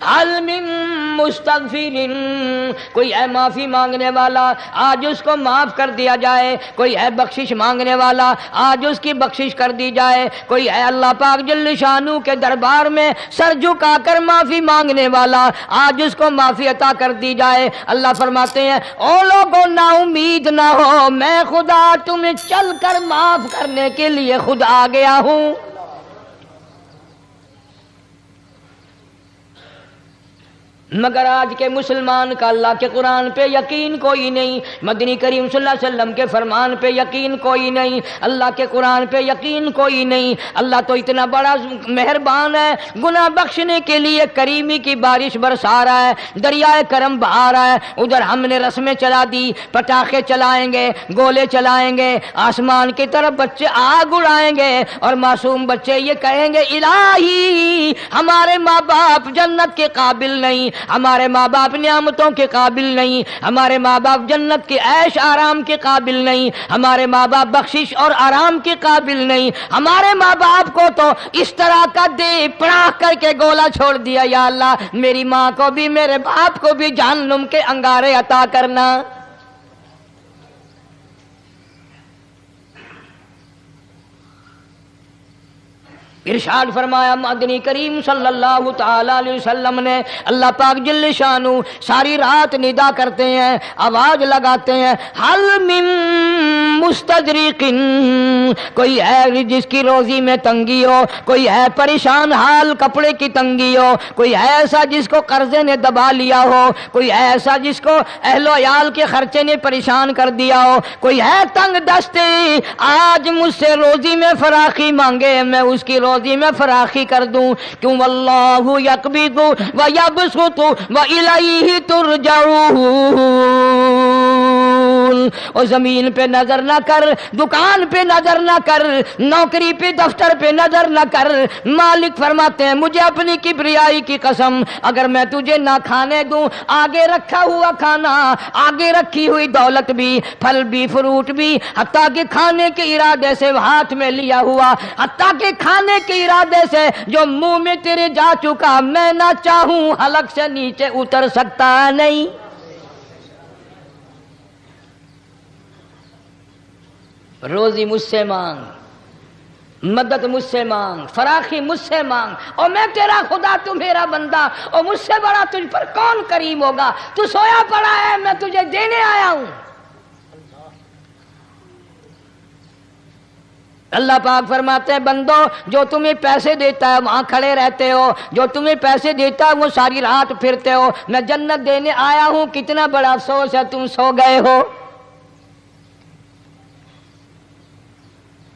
حل من مستغفرین، کوئی ہے معافی مانگنے والا آج اس کو معاف کر دیا جائے، کوئی ہے بخشش مانگنے والا آج اس کی بخشش کر دی جائے، کوئی ہے اللہ پاک جل شانو کے دربار میں سر جھکا کر معافی مانگنے والا آج اس کو معافی عطا کر دی جائے۔ اللہ فرماتے ہیں او لوگوں نا امید نہ ہو، میں خدا تمہیں چل کر معاف کرنے کے لیے خود آ گیا ہوں۔ مگر آج کے مسلمان کا اللہ کے قرآن پہ یقین کوئی نہیں، مدنی کریم صلی اللہ علیہ وسلم کے فرمان پہ یقین کوئی نہیں، اللہ کے قرآن پہ یقین کوئی نہیں۔ اللہ تو اتنا بڑا مہربان ہے، گناہ بخشنے کے لیے کریمی کی بارش برسا رہا ہے، دریائے کرم بہا رہا ہے۔ ادھر ہم نے رسمیں چلا دی، پٹاخے چلائیں گے، گولے چلائیں گے، آسمان کی طرف بچے آگ اڑائیں گے اور معصوم بچے یہ کہیں گے الہی ہمارے ماں باپ جنت کے قابل نہیں، ہمارے ماں باپ نعمتوں کے قابل نہیں، ہمارے ماں باپ جنت کے عیش آرام کے قابل نہیں، ہمارے ماں باپ بخشش اور آرام کے قابل نہیں، ہمارے ماں باپ کو تو اس طرح کا دے پڑاخ کر کے گولا چھوڑ دیا، یا اللہ میری ماں کو بھی میرے باپ کو بھی جہنم کے انگارے عطا کرنا۔ ارشاد فرمایا مدنی کریم صلی اللہ تعالی علیہ وسلم نے، اللہ پاک جل شانو ساری رات ندا کرتے ہیں، آواز لگاتے ہیں حل من مستدرک، کوئی ہے جس کی روزی میں تنگی ہو، کوئی ہے پریشان حال کپڑے کی تنگی ہو، کوئی ہے ایسا جس کو قرضے نے دبا لیا ہو، کوئی ہے ایسا جس کو اہل و عیال کے خرچے نے پریشان کر دیا ہو، کوئی ہے تنگ دستے آج مجھ سے روزی میں فراخی مانگے، میں اس کی روزی میں فراخی کر دوں، کیوں واللہ یقبض و یبسط و الیہ ترجعون۔ اور زمین پہ نظر نہ کر، دکان پہ نظر نہ کر، نوکری پہ دفتر پہ نظر نہ کر، مالک فرماتے ہیں مجھے اپنی کبریائی کی قسم اگر میں تجھے نہ کھانے دوں، آگے رکھا ہوا کھانا، آگے رکھی ہوئی دولت بھی، پھل بھی، فروٹ بھی، حتیٰ کہ کھانے کے ارادے سے ہاتھ میں لیا ہوا، حتیٰ کہ کھانے کے ارادے سے جو منہ میں تیرے جا چکا، میں نہ چاہوں حلق سے نیچے اتر سکتا نہیں۔ روزی مجھ سے مانگ، مدد مجھ سے مانگ، فراخی مجھ سے مانگ، اور میں تیرا خدا تو میرا بندہ، اور مجھ سے بڑا تجھ پر کون کریم ہوگا؟ تو سویا پڑا ہے، میں تجھے دینے آیا ہوں۔ اللہ پاک فرماتے ہیں بندو جو تمہیں پیسے دیتا ہے وہاں کھڑے رہتے ہو، جو تمہیں پیسے دیتا ہے وہ ساری رات پھرتے ہو، میں جنت دینے آیا ہوں، کتنا بڑا افسوس ہے تم سو گئے ہو۔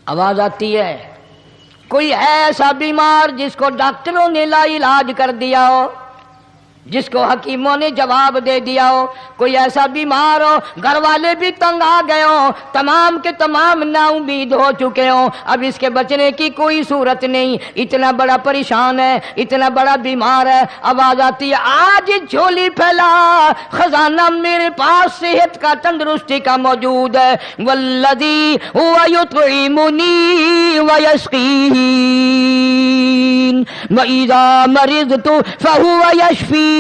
آواز آتی ہے کوئی ہے ایسا بیمار جس کو ڈاکٹروں نے لا علاج کر دیا ہو، جس کو حکیموں نے جواب دے دیا ہو، کوئی ایسا بیمار ہو گھر والے بھی تنگ آ گئے ہوں، تمام کے تمام نا امید ہو چکے ہوں، اب اس کے بچنے کی کوئی صورت نہیں، اتنا بڑا پریشان ہے، اتنا بڑا بیمار ہے، آواز آتی ہے آج جھولی پھیلا، خزانہ میرے پاس صحت کا تندرستی کا موجود ہے، والذی هو یطعمنی ویسقین وَإِذَا مَرِضْتُ فَهُوَ يَشْفِينِ،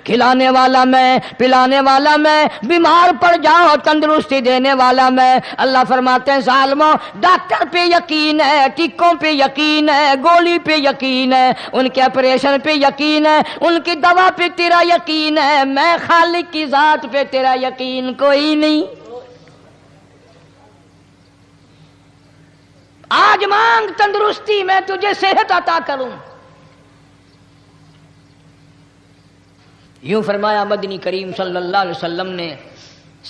کھلانے والا میں، پلانے والا میں، بیمار پڑ جاؤ تندرستی دینے والا میں۔ اللہ فرماتے ہیں ظالموں ڈاکٹر پہ یقین ہے، ٹکوں پہ یقین ہے، گولی پہ یقین ہے، ان کے آپریشن پہ یقین ہے، ان کی دوا پہ تیرا یقین ہے، میں خالق کی ذات پہ تیرا یقین کوئی نہیں۔ آج مانگ تندرستی، میں تجھے صحت عطا کروں۔ یوں فرمایا مدنی کریم صلی اللہ علیہ وسلم نے،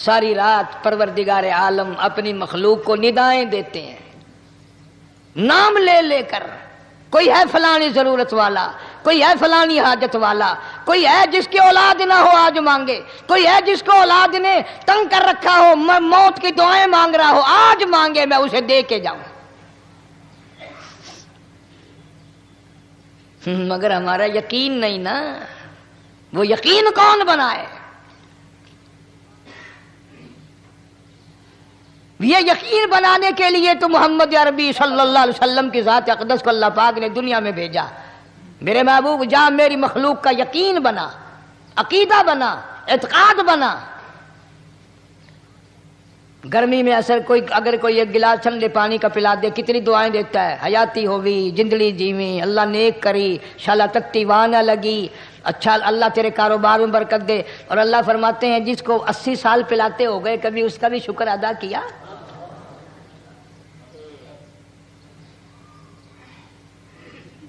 ساری رات پروردگار عالم اپنی مخلوق کو ندائیں دیتے ہیں نام لے لے کر، کوئی ہے فلانی ضرورت والا، کوئی ہے فلانی حاجت والا، کوئی ہے جس کی اولاد نہ ہو آج مانگے، کوئی ہے جس کو اولاد نے تنگ کر رکھا ہو، موت کی دعائیں مانگ رہا ہو، آج مانگے میں اسے دے کے جاؤں۔ مگر ہمارا یقین نہیں نا، وہ یقین کون بنائے؟ یہ یقین بنانے کے لیے تو محمد عربی صلی اللہ علیہ وسلم کی ذات اقدس کو اللہ پاک نے دنیا میں بھیجا۔ میرے محبوب جا میری مخلوق کا یقین بنا، عقیدہ بنا، اعتقاد بنا۔ گرمی میں اگر کوئی ایک گلاس ٹھنڈے پانی کا پلا دے کتنی دعائیں دیتا ہے، حیاتی ہوئی، جندڑی جیویں، اللہ نیک کری، شالا تکتی وانا لگی، اچھا اللہ تیرے کاروبار میں برکت دے۔ اور اللہ فرماتے ہیں جس کو 80 سال پلاتے ہو گئے کبھی اس کا بھی شکر ادا کیا؟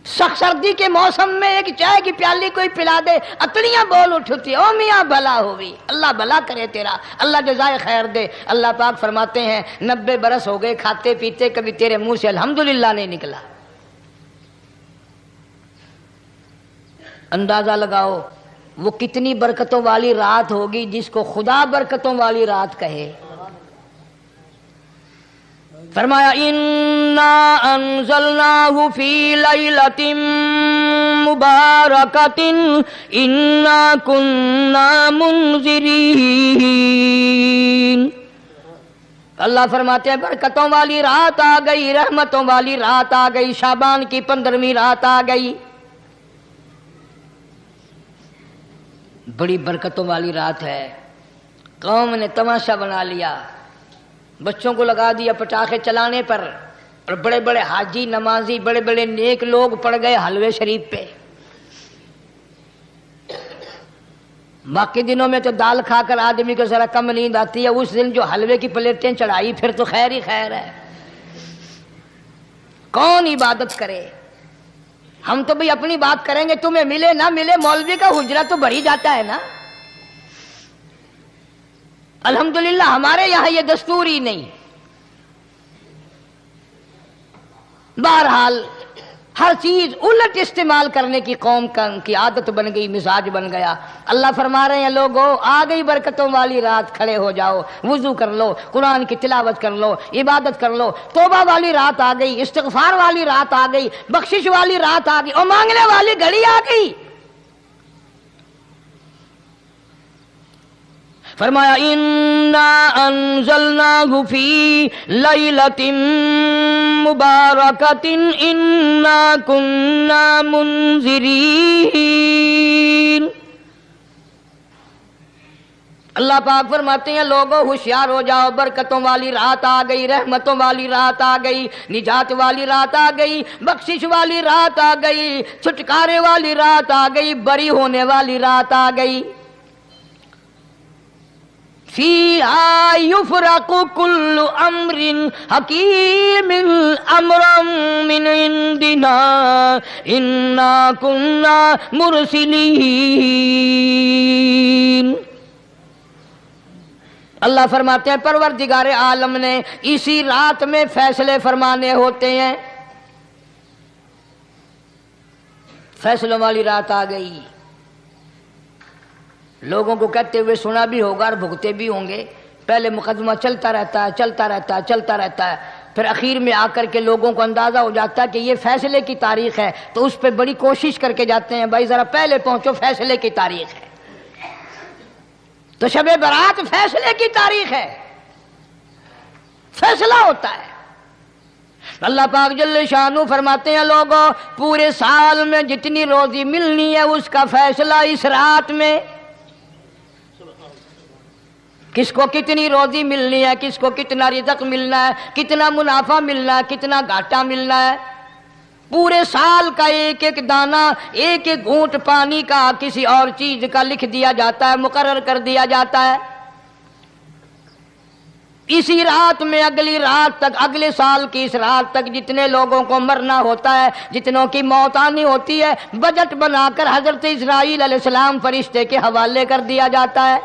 سخت سردی کے موسم میں ایک چائے کی پیالی کوئی پلا دے اتڑیاں بول اٹھتی، او میاں بھلا ہوئی، اللہ بھلا کرے تیرا، اللہ جزائے خیر دے۔ اللہ پاک فرماتے ہیں 90 برس ہو گئے کھاتے پیتے کبھی تیرے منہ سے الحمدللہ نہیں نکلا۔ اندازہ لگاؤ وہ کتنی برکتوں والی رات ہوگی جس کو خدا برکتوں والی رات کہے۔ فرمایا انا انزلناہ فی لیلۃ مبارکۃ انا کننا منذرین۔ اللہ فرماتے ہیں برکتوں والی رات آ گئی، رحمتوں والی رات آ گئی، شعبان کی 15ویں رات آ گئی، بڑی برکتوں والی رات ہے۔ قوم نے تماشا بنا لیا، بچوں کو لگا دیا پٹاخے چلانے پر، اور بڑے بڑے حاجی نمازی بڑے بڑے نیک لوگ پڑ گئے حلوے شریف پہ۔ باقی دنوں میں تو دال کھا کر آدمی کو ذرا کم نیند آتی ہے، اس دن جو حلوے کی پلیٹیں چڑھائی پھر تو خیر ہی خیر ہے۔ کون عبادت کرے؟ ہم تو بھئی اپنی بات کریں گے، تمہیں ملے نہ ملے مولوی کا حجرہ تو بھر ہی جاتا ہے نا۔ الحمدللہ ہمارے یہاں یہ دستور ہی نہیں۔ بہرحال ہر چیز الٹ استعمال کرنے کی قوم کی عادت بن گئی، مزاج بن گیا۔ اللہ فرما رہے ہیں لوگو آ گئی برکتوں والی رات، کھڑے ہو جاؤ، وضو کر لو، قرآن کی تلاوت کر لو، عبادت کر لو، توبہ والی رات آ گئی، استغفار والی رات آ گئی، بخشش والی رات آ گئی، اور مانگنے والی گھڑی آ گئی۔ فرمایا انا انزلناہ فی لیلۃ مبارکۃ انا کننا منذرین۔ اللہ پاک فرماتے ہیں لوگوں ہوشیار ہو جاؤ، برکتوں والی رات آ گئی، رحمتوں والی رات آ گئی، نجات والی رات آ گئی، بخشش والی رات آ گئی، چھٹکارے والی رات آ گئی، بری ہونے والی رات آ گئی۔ فیہا یفرق کل امر حکیم امرا من عندنا انا کننا مرسلین۔ اللہ فرماتے ہیں پروردگار عالم نے اسی رات میں فیصلے فرمانے ہوتے ہیں۔ فیصلوں والی رات آ گئی، لوگوں کو کہتے ہوئے سنا بھی ہوگا اور بھگتے بھی ہوں گے۔ پہلے مقدمہ چلتا رہتا ہے، چلتا رہتا ہے، چلتا رہتا ہے، پھر اخیر میں آ کر کے لوگوں کو اندازہ ہو جاتا ہے کہ یہ فیصلے کی تاریخ ہے، تو اس پہ بڑی کوشش کر کے جاتے ہیں بھائی ذرا پہلے پہنچو، فیصلے کی تاریخ ہے۔ تو شب برات فیصلے کی تاریخ ہے، فیصلہ ہوتا ہے۔ اللہ پاک جل شانہ فرماتے ہیں لوگوں پورے سال میں جتنی روزی ملنی ہے اس کا فیصلہ اس رات میں، کس کو کتنی روزی ملنی ہے، کس کو کتنا رزق ملنا ہے، کتنا منافع ملنا ہے، کتنا گھاٹا ملنا ہے۔ پورے سال کا ایک ایک دانہ، ایک ایک گھونٹ پانی کا، کسی اور چیز کا لکھ دیا جاتا ہے، مقرر کر دیا جاتا ہے۔ اسی رات میں اگلی رات تک، اگلے سال کی اس رات تک جتنے لوگوں کو مرنا ہوتا ہے، جتنوں کی موت آنی ہوتی ہے، بجٹ بنا کر حضرت اسرائیل علیہ السلام فرشتے کے حوالے کر دیا جاتا ہے۔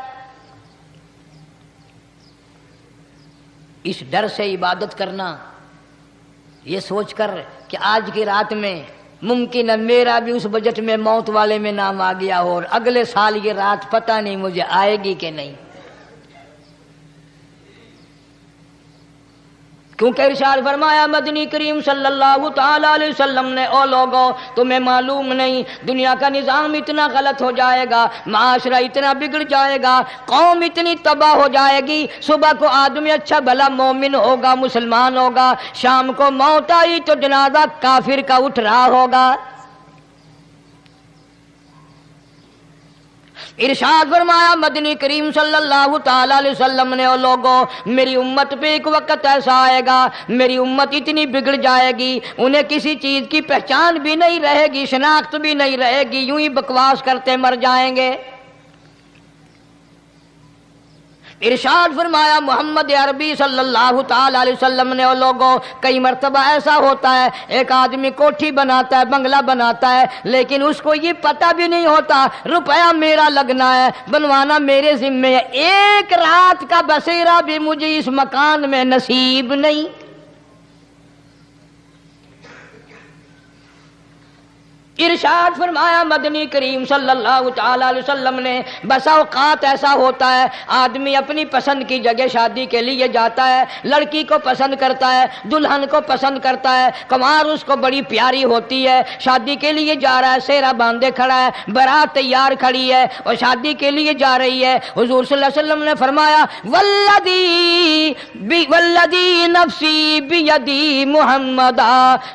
اس ڈر سے عبادت کرنا، یہ سوچ کر کہ آج کی رات میں ممکن ہے میرا بھی اس بجٹ میں موت والے میں نام آ گیا ہو، اور اگلے سال یہ رات پتہ نہیں مجھے آئے گی کہ نہیں۔ کیونکہ ارشاد فرمایا مدنی کریم صلی اللہ تعالی علیہ وسلم نے او لوگوں تمہیں معلوم نہیں دنیا کا نظام اتنا غلط ہو جائے گا، معاشرہ اتنا بگڑ جائے گا، قوم اتنی تباہ ہو جائے گی، صبح کو آدمی اچھا بھلا مومن ہوگا، مسلمان ہوگا، شام کو موت آئی تو جنازہ کافر کا اٹھ رہا ہوگا۔ ارشاد فرمایا مدنی کریم صلی اللہ تعالی علیہ وسلم نے، او لوگوں میری امت پہ ایک وقت ایسا آئے گا، میری امت اتنی بگڑ جائے گی انہیں کسی چیز کی پہچان بھی نہیں رہے گی، شناخت بھی نہیں رہے گی، یوں ہی بکواس کرتے مر جائیں گے۔ ارشاد فرمایا محمد عربی صلی اللہ تعالی علیہ وسلم نے، او لوگوں کئی مرتبہ ایسا ہوتا ہے ایک آدمی کوٹھی بناتا ہے، بنگلہ بناتا ہے، لیکن اس کو یہ پتہ بھی نہیں ہوتا روپیہ میرا لگنا ہے، بنوانا میرے ذمے ہے، ایک رات کا بسیرا بھی مجھے اس مکان میں نصیب نہیں۔ ارشاد فرمایا مدنی کریم صلی اللہ تعالی علیہ وسلم نے، بسا اوقات ایسا ہوتا ہے آدمی اپنی پسند کی جگہ شادی کے لیے جاتا ہے، لڑکی کو پسند کرتا ہے، دلہن کو پسند کرتا ہے، کمار اس کو بڑی پیاری ہوتی ہے، شادی کے لیے جا رہا ہے، سہرا باندھے کھڑا ہے، بارات تیار کھڑی ہے اور شادی کے لیے جا رہی ہے۔ حضور صلی اللہ علیہ وسلم نے فرمایا والذی نفسی بیدی محمد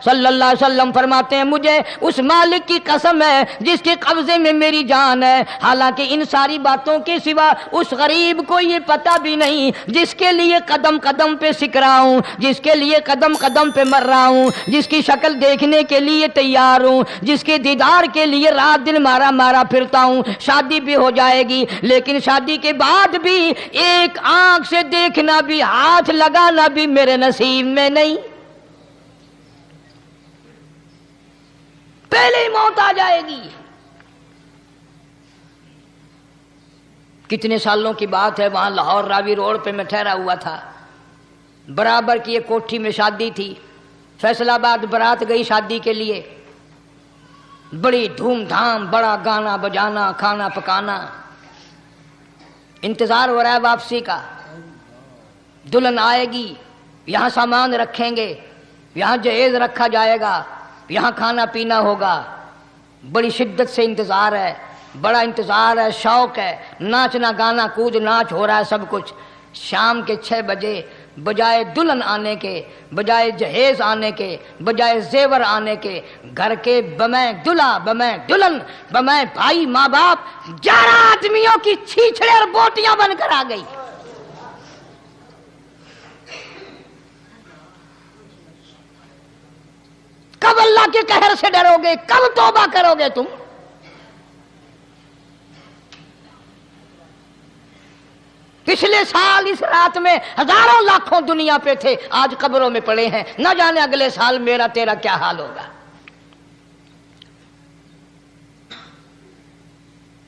صلی اللہ علیہ وسلم فرماتے ہیں مجھے اس مالک کی قسم ہے جس کے قبضے میں میری جان ہے، حالانکہ ان ساری باتوں کے سوا اس غریب کو یہ پتہ بھی نہیں جس کے لیے قدم قدم پہ سکھ رہا ہوں، جس کے لیے قدم قدم پہ مر رہا ہوں، جس کی شکل دیکھنے کے لیے تیار ہوں، جس کے دیدار کے لیے رات دن مارا مارا پھرتا ہوں۔ شادی بھی ہو جائے گی لیکن شادی کے بعد بھی ایک آنکھ سے دیکھنا بھی، ہاتھ لگانا بھی میرے نصیب میں نہیں، پہلے ہی موت آ جائے گی۔ کتنے سالوں کی بات ہے، وہاں لاہور راوی روڈ پہ میں ٹھہرا ہوا تھا، برابر کی ایک کوٹھی میں شادی تھی، فیصل آباد برات گئی شادی کے لیے، بڑی دھوم دھام، بڑا گانا بجانا، کھانا پکانا، انتظار ہو رہا ہے واپسی کا، دلہن آئے گی، یہاں سامان رکھیں گے، یہاں جہیز رکھا جائے گا، یہاں کھانا پینا ہوگا، بڑی شدت سے انتظار ہے، بڑا انتظار ہے، شوق ہے، ناچنا گانا کود ناچ ہو رہا ہے سب کچھ۔ شام کے 6 بجے بجائے دلہن آنے کے، بجائے جہیز آنے کے، بجائے زیور آنے کے، گھر کے بمیں دلہا بمیں دلہن بمیں بھائی ماں باپ 11 آدمیوں کی چھیچڑے اور بوٹیاں بن کر آ گئی۔ کب اللہ کے قہر سے ڈرو گے؟ کب توبہ کرو گے تم؟ پچھلے سال اس رات میں ہزاروں لاکھوں دنیا پہ تھے، آج قبروں میں پڑے ہیں، نہ جانے اگلے سال میرا تیرا کیا حال ہوگا۔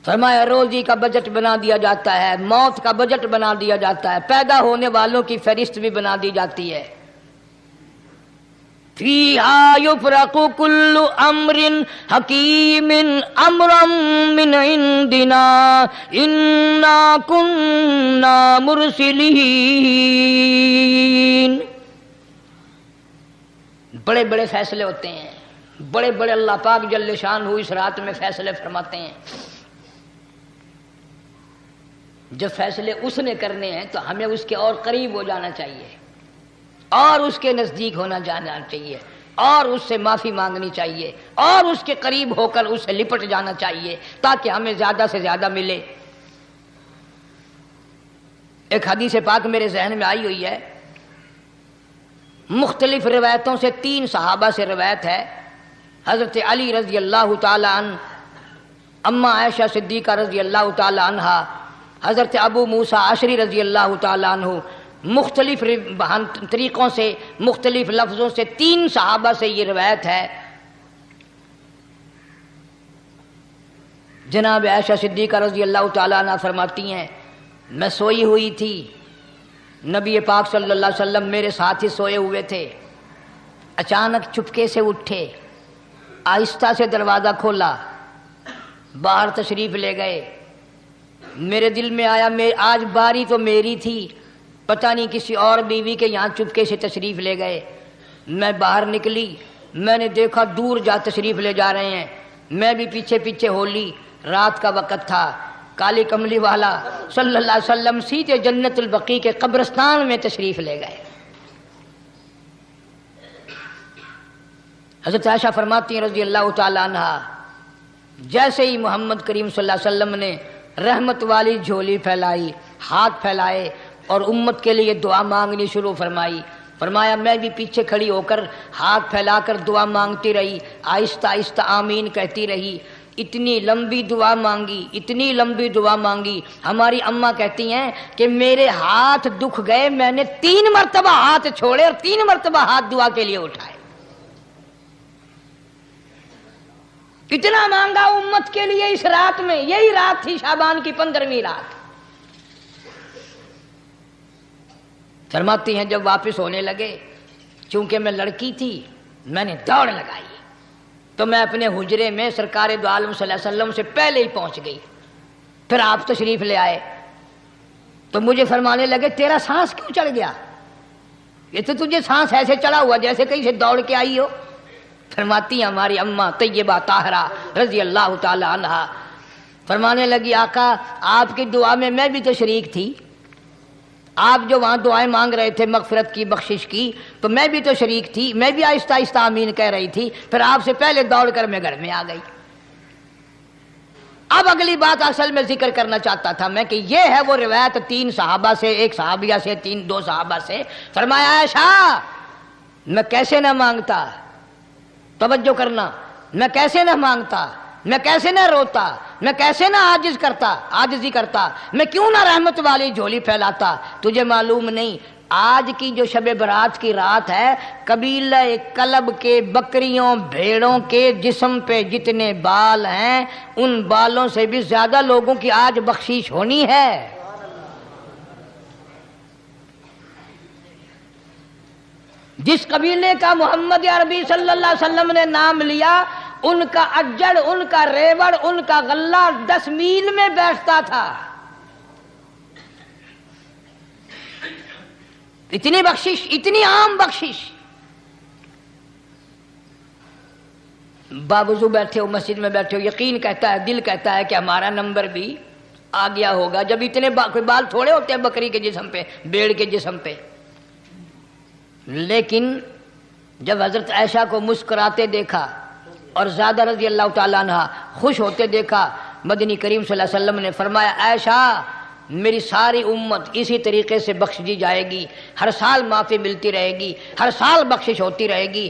فرمایا روزی کا بجٹ بنا دیا جاتا ہے، موت کا بجٹ بنا دیا جاتا ہے، پیدا ہونے والوں کی فہرست بھی بنا دی جاتی ہے۔ فیہا یفرق کل امر حکیم امرا من عندنا انا کننا مرسلین۔ بڑے بڑے فیصلے ہوتے ہیں، بڑے بڑے اللہ پاک جل شان اس رات میں فیصلے فرماتے ہیں۔ جب فیصلے اس نے کرنے ہیں تو ہمیں اس کے اور قریب ہو جانا چاہیے، اور اس کے نزدیک ہونا جانا چاہیے، اور اس سے معافی مانگنی چاہیے، اور اس کے قریب ہو کر اس سے لپٹ جانا چاہیے تاکہ ہمیں زیادہ سے زیادہ ملے۔ ایک حدیث پاک میرے ذہن میں آئی ہوئی ہے، مختلف روایتوں سے 3 صحابہ سے روایت ہے، حضرت علی رضی اللہ تعالی عنہ، اما عائشہ صدیقہ رضی اللہ تعالی عنہا، حضرت ابو موسیٰ اشعری رضی اللہ تعالی عنہ، مختلف طریقوں سے مختلف لفظوں سے 3 صحابہ سے یہ روایت ہے۔ جناب عائشہ صدیقہ رضی اللہ تعالی عنہ فرماتی ہیں میں سوئی ہوئی تھی، نبی پاک صلی اللہ علیہ وسلم میرے ساتھ ہی سوئے ہوئے تھے، اچانک چپکے سے اٹھے، آہستہ سے دروازہ کھولا، باہر تشریف لے گئے۔ میرے دل میں آیا آج باری تو میری تھی، پتہ نہیں کسی اور بیوی کے یہاں چپکے سے تشریف لے گئے۔ میں باہر نکلی، میں نے دیکھا دور جا تشریف لے جا رہے ہیں، میں بھی پیچھے پیچھے ہو لی۔ رات کا وقت تھا، کالی کملی والا صلی اللہ علیہ وسلم سیدھے جنت البقیع کے قبرستان میں تشریف لے گئے۔ حضرت عائشہ فرماتی ہیں رضی اللہ تعالی عنہا، جیسے ہی محمد کریم صلی اللہ علیہ وسلم نے رحمت والی جھولی پھیلائی، ہاتھ پھیلائے اور امت کے لیے دعا مانگنی شروع فرمائی۔ فرمایا میں بھی پیچھے کھڑی ہو کر ہاتھ پھیلا کر دعا مانگتی رہی، آہستہ آہستہ آمین کہتی رہی۔ اتنی لمبی دعا مانگی، اتنی لمبی دعا مانگی، ہماری اماں کہتی ہیں کہ میرے ہاتھ دکھ گئے، میں نے 3 مرتبہ ہاتھ چھوڑے اور 3 مرتبہ ہاتھ دعا کے لیے اٹھائے۔ اتنا مانگا امت کے لیے اس رات میں، یہی رات تھی شعبان کی 15ویں رات۔ فرماتی ہیں جب واپس ہونے لگے، چونکہ میں لڑکی تھی میں نے دوڑ لگائی تو میں اپنے حجرے میں سرکار دو عالم صلی اللہ علیہ وسلم سے پہلے ہی پہنچ گئی۔ پھر آپ تشریف لے آئے تو مجھے فرمانے لگے تیرا سانس کیوں چڑھ گیا؟ یہ تو تجھے سانس ایسے چڑھا ہوا جیسے کہیں سے دوڑ کے آئی ہو۔ فرماتی ہیں ہماری اماں طیبہ طاہرہ رضی اللہ تعالی عنہا، فرمانے لگی آقا آپ کی دعا میں میں بھی تو شریک تھی، آپ جو وہاں دعائیں مانگ رہے تھے مغفرت کی، بخشش کی، تو میں بھی تو شریک تھی، میں بھی آہستہ آہستہ آمین کہہ رہی تھی، پھر آپ سے پہلے دوڑ کر میں گھر میں آ گئی۔ اب اگلی بات اصل میں ذکر کرنا چاہتا تھا میں کہ یہ ہے وہ روایت 3 صحابہ سے، 1 صحابیہ سے، 2 صحابہ سے۔ فرمایا عائشہ میں کیسے نہ مانگتا، توجہ کرنا، میں کیسے نہ مانگتا، میں کیسے نہ روتا، میں کیسے نہ عاجزی کرتا، میں کیوں نہ رحمت والی جھولی پھیلاتا۔ تجھے معلوم نہیں آج کی جو شب برات کی رات ہے، قبیلہ کلب کے بکریوں بھیڑوں کے جسم پہ جتنے بال ہیں ان بالوں سے بھی زیادہ لوگوں کی آج بخشش ہونی ہے۔ جس قبیلے کا محمد عربی صلی اللہ علیہ وسلم نے نام لیا، ان کا اجڑ، ان کا ریوڑ، ان کا غلہ 10 میل میں بیٹھتا تھا۔ اتنی بخشش، اتنی عام بخشش۔ باوضو بیٹھے ہو، مسجد میں بیٹھے ہو، یقین کہتا ہے، دل کہتا ہے کہ ہمارا نمبر بھی آ گیا ہوگا، جب اتنے کوئی بال تھوڑے ہوتے ہیں بکری کے جسم پہ، بھیڑ کے جسم پہ۔ لیکن جب حضرت عائشہ کو مسکراتے دیکھا اور زیادہ رضی اللہ تعالیٰ عنہ خوش ہوتے دیکھا، مدنی کریم صلی اللہ علیہ وسلم نے فرمایا عائشہ میری ساری امت اسی طریقے سے بخش دی جائے گی، ہر سال معافی ملتی رہے گی، ہر سال بخشش ہوتی رہے گی،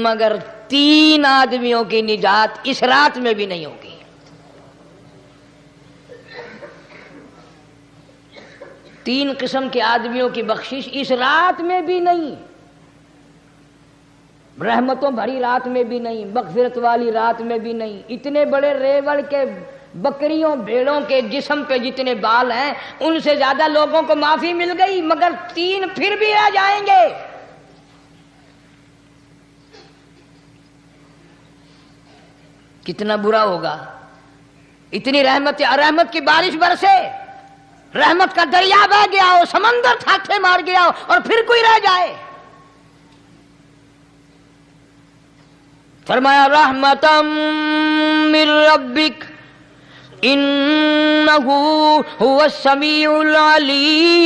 مگر 3 آدمیوں کی نجات اس رات میں بھی نہیں ہوگی۔ 3 قسم کے آدمیوں کی بخشش اس رات میں بھی نہیں، رحمتوں بھری رات میں بھی نہیں، مغفرت والی رات میں بھی نہیں۔ اتنے بڑے ریوڑ کے بکریوں بھیڑوں کے جسم پہ جتنے بال ہیں ان سے زیادہ لوگوں کو معافی مل گئی، مگر 3 پھر بھی رہ جائیں گے۔ کتنا برا ہوگا، اتنی رحمت کی بارش برسے، رحمت کا دریا بہ گیا ہو، سمندر تھاٹے مار گیا ہو اور پھر کوئی رہ جائے۔ فرمایا رحمتا من ربک انہ هو السمیع العلیم۔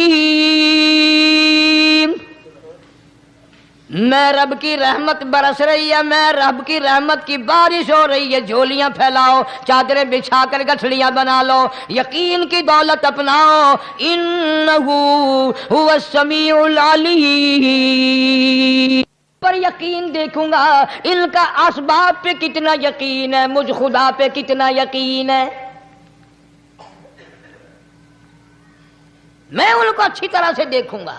میں رب کی رحمت برس رہی ہے، میں رب کی رحمت کی بارش ہو رہی ہے، جھولیاں پھیلاؤ، چادریں بچھا کر گٹھڑیاں بنا لو، یقین کی دولت اپناؤ، انہ هو السمیع العلیم۔ پر یقین دیکھوں گا ان کا اسباب پہ کتنا یقین ہے، مجھ خدا پہ کتنا یقین ہے، میں ان کو اچھی طرح سے دیکھوں گا۔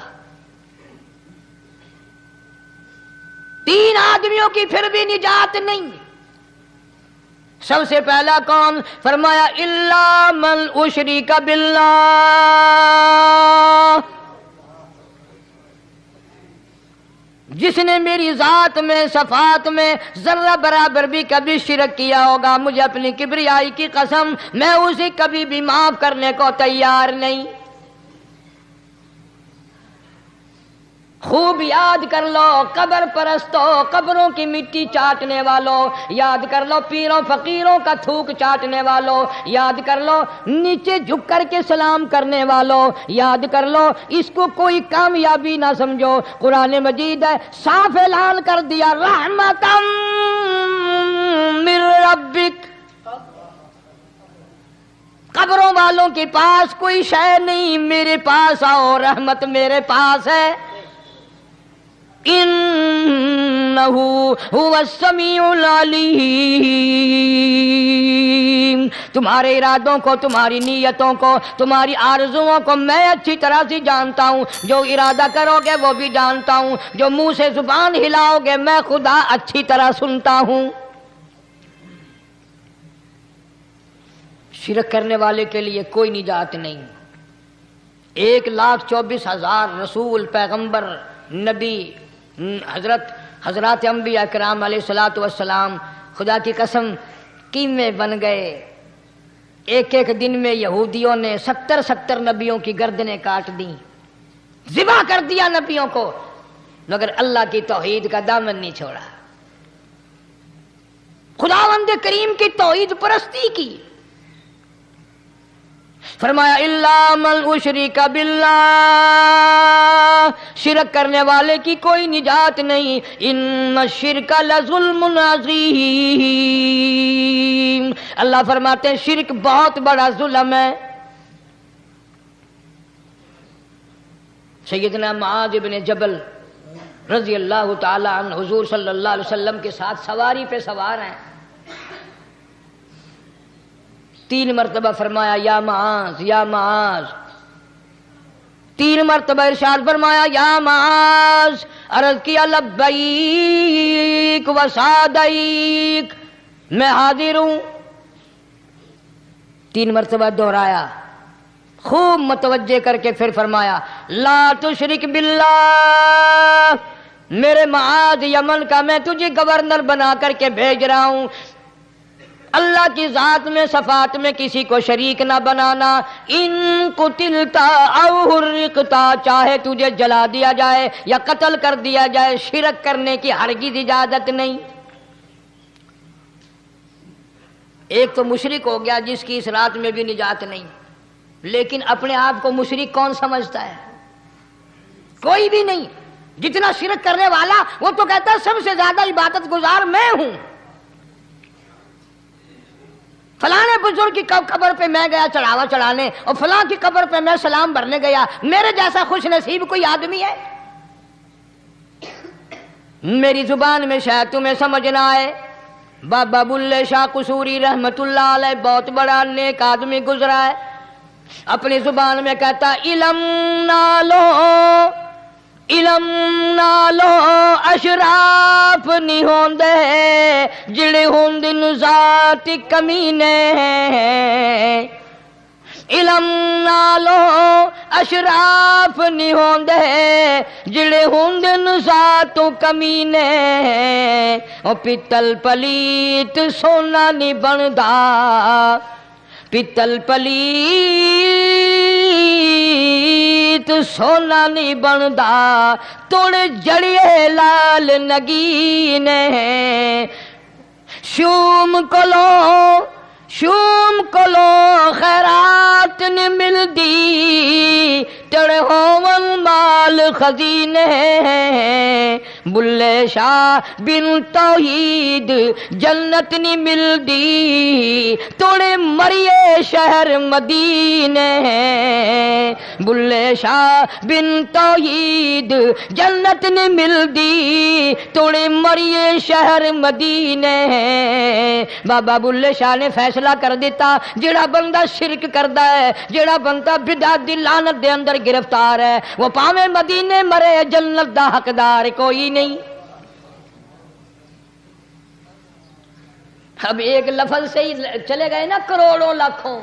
3 آدمیوں کی پھر بھی نجات نہیں۔ سب سے پہلا کون؟ فرمایا الا من اشرک باللہ، جس نے میری ذات میں صفات میں ذرہ برابر بھی کبھی شرک کیا ہوگا، مجھے اپنی کبریائی کی قسم میں اسے کبھی بھی معاف کرنے کو تیار نہیں۔ خوب یاد کر لو قبر پرستوں، قبروں کی مٹی چاٹنے والوں، یاد کر لو پیروں فقیروں کا تھوک چاٹنے والوں، یاد کر لو نیچے جھک کر کے سلام کرنے والوں، یاد کر لو اس کو کوئی کامیابی نہ سمجھو۔ قرآن مجید ہے صاف اعلان کر دیا رحمتا من ربک، قبروں والوں کے پاس کوئی شے نہیں، میرے پاس آؤ، رحمت میرے پاس ہے۔ انہ هو السمیع العلیم، تمہارے ارادوں کو، تمہاری نیتوں کو، تمہاری آرزوؤں کو میں اچھی طرح سے جانتا ہوں۔ جو ارادہ کرو گے وہ بھی جانتا ہوں، جو منہ سے زبان ہلاؤ گے میں خدا اچھی طرح سنتا ہوں۔ شرک کرنے والے کے لیے کوئی نجات نہیں۔ 1,24,000 رسول، پیغمبر، نبی، حضرات انبیاء کرام علیہ الصلوۃ والسلام خدا کی قسم قیمے بن گئے۔ ایک دن میں یہودیوں نے 70 نبیوں کی گردنیں کاٹ دیں، ذبح کر دیا نبیوں کو، مگر اللہ کی توحید کا دامن نہیں چھوڑا، خداوند کریم کی توحید پرستی کی۔ فرمایا الا من اشرک باللہ، شرک کرنے والے کی کوئی نجات نہیں۔ ان الشرک لظلم عظیم، اللہ فرماتے ہیں شرک بہت بڑا ظلم ہے۔ سیدنا معاذ بن جبل رضی اللہ تعالی عنہ حضور صلی اللہ علیہ وسلم کے ساتھ سواری پہ سوار ہیں، 3 مرتبہ فرمایا یا معاذ یا معاذ، 3 مرتبہ ارشاد فرمایا یا معاذ، عرض کیا لبیک و سعدیک، میں حاضر ہوں، 3 مرتبہ دہرایا، خوب متوجہ کر کے پھر فرمایا لا تشرک باللہ، میرے معاذ یمن کا میں تجھے گورنر بنا کر کے بھیج رہا ہوں، اللہ کی ذات میں صفات میں کسی کو شریک نہ بنانا۔ ان قتلتا او حرقتا، چاہے تجھے جلا دیا جائے یا قتل کر دیا جائے، شرک کرنے کی ہرگز اجازت نہیں۔ ایک تو مشرک ہو گیا جس کی اس رات میں بھی نجات نہیں، لیکن اپنے آپ کو مشرک کون سمجھتا ہے؟ کوئی بھی نہیں۔ جتنا شرک کرنے والا وہ تو کہتا ہے سب سے زیادہ عبادت گزار میں ہوں، فلاں بزرگ کی قبر پہ میں گیا چڑھاوا چڑھانے، اور فلاں کی قبر پہ میں سلام بھرنے گیا، میرے جیسا خوش نصیب کوئی آدمی ہے؟ میری زبان میں شاید تمہیں سمجھ نہ آئے، بابا بلے شاہ قصوری رحمت اللہ علیہ بہت بڑا نیک آدمی گزرا ہے، اپنی زبان میں کہتا علم نالو علم نالو اشراف نہیں ہوندے جڑے ہوندن ذات کمینے، علم نالو اشراف نہیں ہوندے جڑے ہوندن ذات کمینے، او پتل پلیت سونا نہیں بندا، پتل پلیت سونا نہیں بندا، توڑ جڑیے لال نگینے، شوم کلو خیرات نہیں ملدی، تڑے ہون مال خزینے، بلے شاہ بن توحید جنت نہیں ملدی، توڑے مریے شہر مدینے، بلے شاہ بن توحید جنت نہیں ملدی، توڑے مریے شہر مدینے۔ بابا بلے شاہ نے فیصلہ کر دیتا جڑا بندہ شرک کردا ہے، جڑا بندہ بدعت دی لعنت دے اندر گرفتار ہے، وہ پاویں مدینے مرے جنت دا حقدار کوئی نہیں۔ اب ایک لفظ سے ہی چلے گئے نا کروڑوں لاکھوں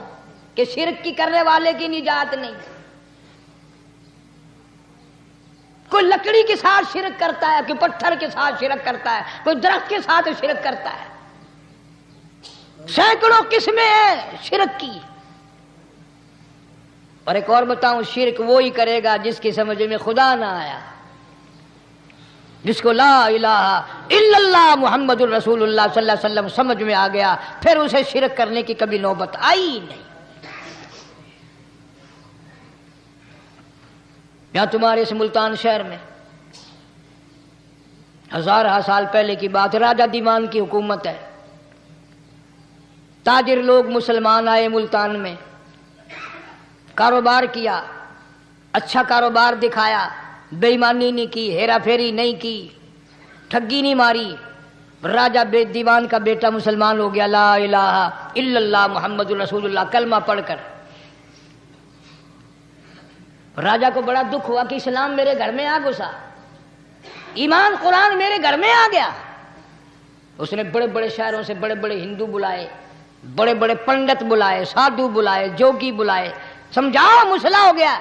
کہ شرک کی کرنے والے کی نجات نہیں۔ کوئی لکڑی کے ساتھ شرک کرتا ہے، کوئی پتھر کے ساتھ شرک کرتا ہے، کوئی درخت کے ساتھ شرک کرتا ہے، سینکڑوں قسمیں ہیں شرک کی۔ اور ایک اور بتاؤں، شرک وہی کرے گا جس کی سمجھ میں خدا نہ آیا، جس کو لا الہ الا اللہ محمد الرسول اللہ صلی اللہ علیہ وسلم سمجھ میں آ گیا، پھر اسے شرک کرنے کی کبھی نوبت آئی نہیں۔ یہاں تمہارے اس ملتان شہر میں 1000 سال پہلے کی بات، راجہ دیوان کی حکومت ہے، تاجر لوگ مسلمان آئے ملتان میں، کاروبار کیا، اچھا کاروبار دکھایا، بےایمانی نہیں کی، ہیرا پھیری نہیں کی، ٹھگی نہیں ماری، راجہ بے دیوان کا بیٹا مسلمان ہو گیا، لا الہ الا اللہ محمد رسول اللہ کلمہ پڑھ کر۔ راجہ کو بڑا دکھ ہوا کہ اسلام میرے گھر میں آ گھسا، ایمان قرآن میرے گھر میں آ گیا۔ اس نے بڑے بڑے شہروں سے بڑے بڑے ہندو بلائے، بڑے بڑے پنڈت بلائے، سادھو بلائے، جوگی بلائے، سمجھاؤ مسئلہ ہو گیا۔